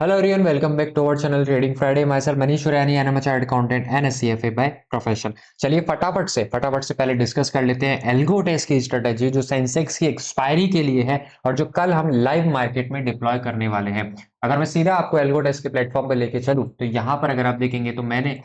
Hello everyone, welcome back to our channel Trading Friday. Myself Manish Suryani and I'm a chartered accountant and a CFA by profession. चलिए फटाफट से पहले discuss कर लेते हैं algo test की strategy जो सेंसेक्स की एक्सपायरी के लिए है और जो कल हम लाइव मार्केट में डिप्लॉय करने वाले हैं। अगर मैं सीधा आपको एल्गो टेस्ट के प्लेटफॉर्म पर लेके चलूं तो यहाँ पर अगर आप देखेंगे तो मैंने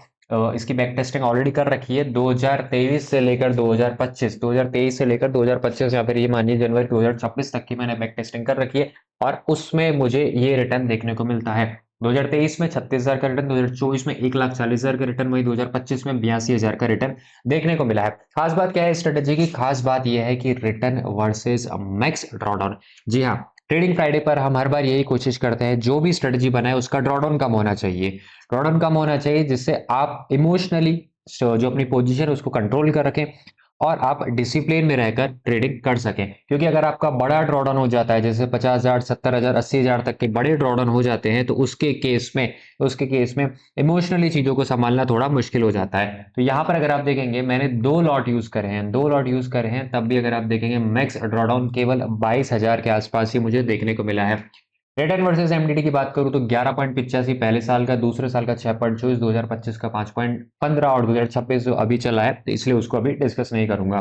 इसकी बैक टेस्टिंग ऑलरेडी कर रखी है 2023 से लेकर 2023 से लेकर 2025 या फिर ये मानिए जनवरी 2026 तक की मैंने बैक टेस्टिंग कर रखी है और उसमें मुझे ये रिटर्न देखने को मिलता है। 2023 में 36,000 का रिटर्न, 2024 में 1,40,000 का रिटर्न, वही 2025 में 82,000 का रिटर्न देखने को मिला है। खास बात क्या है स्ट्रेटेजी की? खास बात यह है कि रिटर्न वर्सेस मैक्स ड्रॉडाउन। जी हाँ, ट्रेडिंग फ्राइडे पर हम हर बार यही कोशिश करते हैं जो भी स्ट्रेटेजी बनाए उसका ड्रॉडाउन कम होना चाहिए। ड्रॉडाउन कम होना चाहिए जिससे आप इमोशनली जो अपनी पोजीशन है उसको कंट्रोल कर रखें और आप डिसिप्लिन में रहकर ट्रेडिंग कर सकें। क्योंकि अगर आपका बड़ा ड्रॉडाउन हो जाता है जैसे 50,000, 70,000, 80,000 तक के बड़े ड्रॉडाउन हो जाते हैं तो उसके केस में इमोशनली चीजों को संभालना थोड़ा मुश्किल हो जाता है। तो यहाँ पर अगर आप देखेंगे मैंने दो लॉट यूज करे हैं तब भी अगर आप देखेंगे मैक्स ड्रॉडाउन केवल 22,000 के आसपास ही मुझे देखने को मिला है। रिटर्न वर्सेस एमडीटी की बात करूं तो 11.85 पहले साल का, दूसरे साल का 6.24, 2025 का 5.15 और 2026 जो अभी चला है तो इसलिए उसको अभी डिस्कस नहीं करूंगा।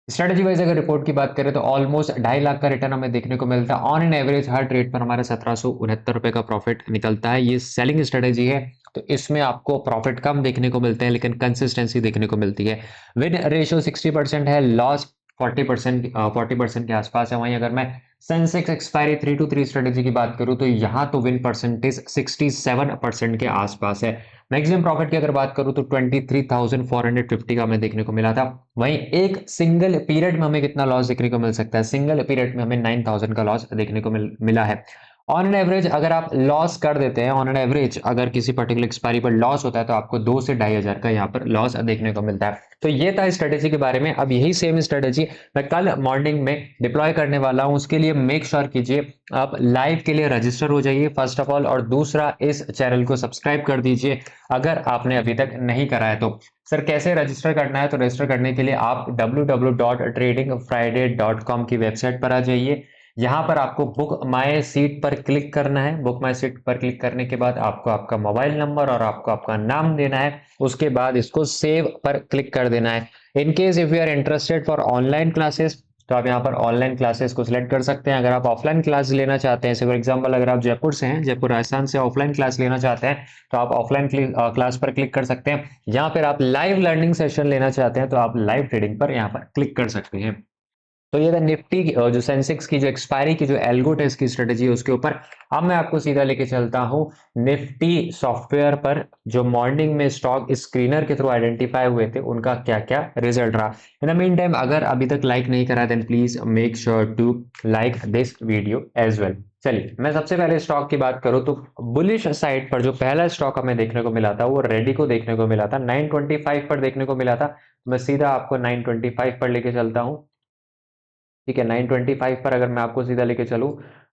स्ट्रेटेजी वाइज अगर रिपोर्ट की बात करें तो ऑलमोस्ट 2.5 लाख का रिटर्न हमें देखने को मिलता है। On an average her trade पर हमारा 1769 रुपए का प्रॉफिट निकलता है। ये सेलिंग स्ट्रेटेजी है तो इसमें आपको प्रॉफिट कम देखने को मिलते हैं लेकिन कंसिस्टेंसी देखने को मिलती है। विन रेशियो 60% है, लॉस 40% के आसपास है। वहीं अगर मैं सेंसेक्स एक्सपायरी 3 to 3 स्ट्रेटेजी की बात करूं तो यहाँ तो विन परसेंटेज 67% के आसपास है। मैक्सिमम प्रॉफिट की अगर बात करूं तो 23,450 का हमें देखने को मिला था। वहीं एक सिंगल पीरियड में हमें कितना लॉस देखने को मिल सकता है? सिंगल पीरियड में हमें 9,000 का लॉस देखने को मिला है। ऑन एन एवरेज अगर आप लॉस कर देते हैं, ऑन एन एवरेज अगर किसी पर्टिकुलर एक्सपायरी पर लॉस होता है तो आपको 2 से 2,500 का यहाँ पर लॉस देखने को मिलता है। तो ये था स्ट्रेटेजी के बारे में। अब यही सेम स्ट्रेटेजी मैं कल मॉर्निंग में डिप्लॉय करने वाला हूं। उसके लिए मेक श्योर कीजिए आप लाइव के लिए रजिस्टर हो जाइए फर्स्ट ऑफ ऑल, और दूसरा इस चैनल को सब्सक्राइब कर दीजिए अगर आपने अभी तक नहीं करा है तो। सर कैसे रजिस्टर करना है? तो रजिस्टर करने के लिए आप www.tradingfriday.com की वेबसाइट पर आ जाइए। यहाँ पर आपको बुक माय सीट पर क्लिक करना है। बुक माय सीट पर क्लिक करने के बाद आपको आपका मोबाइल नंबर और आपको आपका नाम देना है। उसके बाद इसको सेव पर क्लिक कर देना है। In case if you are interested for online classes तो आप यहाँ पर ऑनलाइन क्लासेस को सिलेक्ट कर सकते हैं। अगर आप ऑफलाइन क्लास लेना चाहते हैं, फॉर एग्जांपल अगर आप जयपुर से हैं, जयपुर राजस्थान से ऑफलाइन क्लास लेना चाहते हैं तो आप ऑफलाइन क्लास पर क्लिक कर सकते हैं। यहाँ पर आप लाइव लर्निंग सेशन लेना चाहते हैं तो आप लाइव ट्रेडिंग पर यहाँ पर क्लिक कर सकते हैं। तो ये था निफ्टी जो सेंसेक्स की जो एक्सपायरी की जो एल्गो टेस्ट की स्ट्रेटेजी है उसके ऊपर। अब मैं आपको सीधा लेके चलता हूं निफ्टी सॉफ्टवेयर पर जो मॉर्निंग में स्टॉक स्क्रीनर के थ्रू आइडेंटिफाई हुए थे उनका क्या क्या रिजल्ट रहा। इन द मीन टाइम अगर अभी तक लाइक नहीं करा then please make sure to like this video as well. चलिए मैं सबसे पहले स्टॉक की बात करूं तो बुलिश साइड पर जो पहला स्टॉक हमें देखने को मिला था वो रेडी को देखने को मिला था, 925 पर देखने को मिला था। मैं सीधा आपको 925 पर लेके चलता हूं। ठीक है, 925 पर अगर मैं आपको सीधा लेके चलूं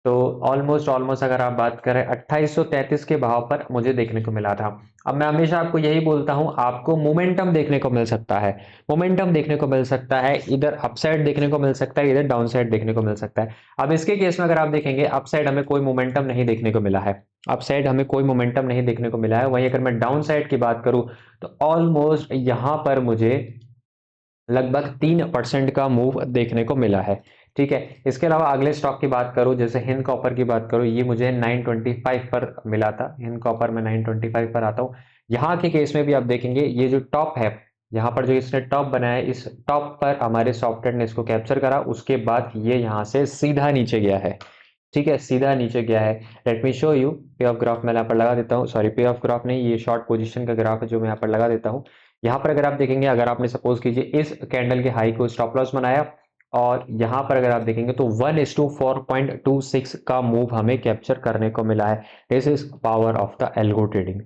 तो ऑलमोस्ट ऑलमोस्ट अगर आप बात करें 2833 के भाव पर मुझे देखने को मिला था। अब मैं हमेशा आपको यही बोलता हूं आपको मोमेंटम देखने को मिल सकता है। मोमेंटम देखने को मिल सकता है, इधर अपसाइड देखने को मिल सकता है, इधर डाउन साइड देखने को मिल सकता है। अब इसके केस में अगर आप देखेंगे अपसाइड हमें कोई मोमेंटम नहीं देखने को मिला है। अपसाइड हमें कोई मोमेंटम नहीं देखने को मिला है। वहीं अगर मैं डाउन साइड की बात करूं तो ऑलमोस्ट यहां पर मुझे लगभग 3% का मूव देखने को मिला है। ठीक है, इसके अलावा अगले स्टॉक की बात करूं जैसे हिंद कॉपर की बात करूं, ये मुझे 925 पर मिला था। हिंद कॉपर में 925 पर आता हूं। यहाँ के केस में भी आप देखेंगे ये जो टॉप है, यहाँ पर जो इसने टॉप बनाया है इस टॉप पर हमारे सॉफ्टवेयर ने इसको कैप्चर करा, उसके बाद ये यहाँ से सीधा नीचे गया है। ठीक है, सीधा नीचे गया है। लेट मी शो यू पे ऑफ ग्राफ मैं यहाँ पर लगा देता हूँ। सॉरी, पे ऑफ ग्राफ नहीं, ये शॉर्ट पोजीशन का ग्राफ है जो मैं यहाँ पर लगा देता हूँ। यहाँ पर अगर आप देखेंगे, अगर आपने सपोज कीजिए इस कैंडल के हाई को स्टॉप लॉस बनाया और यहाँ पर अगर आप देखेंगे तो 1:4.26 का मूव हमें कैप्चर करने को मिला है। This is power of the algo trading.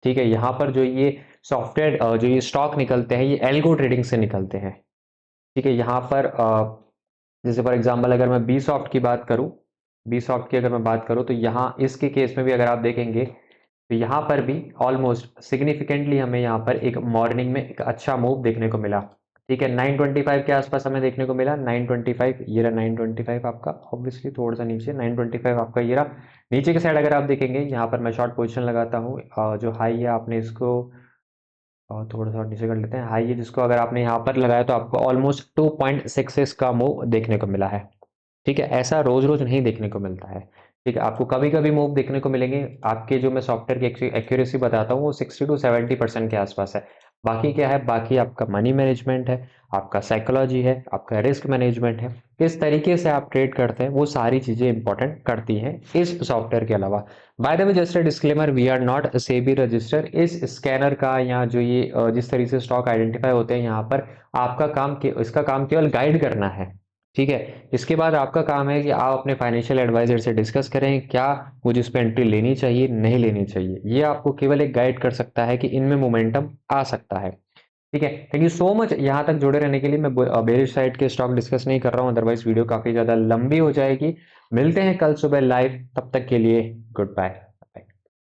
ठीक है, यहाँ पर जो ये सॉफ्टवेयर जो ये स्टॉक निकलते हैं ये एल्गो ट्रेडिंग से निकलते हैं। ठीक है, यहाँ पर जैसे फॉर एग्जांपल अगर मैं बी सॉफ्ट की बात करूं, बी सॉफ्ट की अगर मैं बात करूं तो यहाँ इसके केस में भी अगर आप देखेंगे तो यहाँ पर भी ऑलमोस्ट सिग्निफिकेंटली हमें यहाँ पर एक मॉर्निंग में एक अच्छा मूव देखने को मिला। ठीक है, 925 के आसपास हमें देखने को मिला, 925 ये रहा, 925 आपका ऑब्वियसली थोड़ा सा नीचे, 925 आपका ये रहा। नीचे की साइड अगर आप देखेंगे यहाँ पर मैं शॉर्ट पोजीशन लगाता हूँ, जो हाई है आपने इसको थोड़ा सा नीचे कर लेते हैं, हाई है जिसको अगर आपने यहाँ पर लगाया तो आपको ऑलमोस्ट 2.66 का मूव देखने को मिला है। ठीक है, ऐसा रोज रोज नहीं देखने को मिलता है। ठीक है, आपको कभी कभी मूव देखने को मिलेंगे, आपके जो मैं सॉफ्टवेयर की एक्यूरेसी बताता हूँ वो 60 to 70% के आसपास है। बाकी क्या है, बाकी आपका मनी मैनेजमेंट है, आपका साइकोलॉजी है, आपका रिस्क मैनेजमेंट है, किस तरीके से आप ट्रेड करते हैं, वो सारी चीजें इंपॉर्टेंट करती हैं इस सॉफ्टवेयर के अलावा। By the way just a disclaimer, we are not SEBI register. इस स्कैनर का या जो ये जिस तरीके से स्टॉक आइडेंटिफाई होते हैं यहाँ पर, आपका काम इसका काम केवल गाइड करना है। ठीक है, इसके बाद आपका काम है कि आप अपने फाइनेंशियल एडवाइजर से डिस्कस करें क्या मुझे इस पे एंट्री लेनी चाहिए नहीं लेनी चाहिए। ये आपको केवल एक गाइड कर सकता है कि इनमें मोमेंटम आ सकता है। ठीक है, थैंक यू सो मच यहाँ तक जुड़े रहने के लिए। मैं बेरिश साइड के स्टॉक डिस्कस नहीं कर रहा हूँ, अदरवाइज वीडियो काफी ज्यादा लंबी हो जाएगी। मिलते हैं कल सुबह लाइव, तब तक के लिए गुड बाय।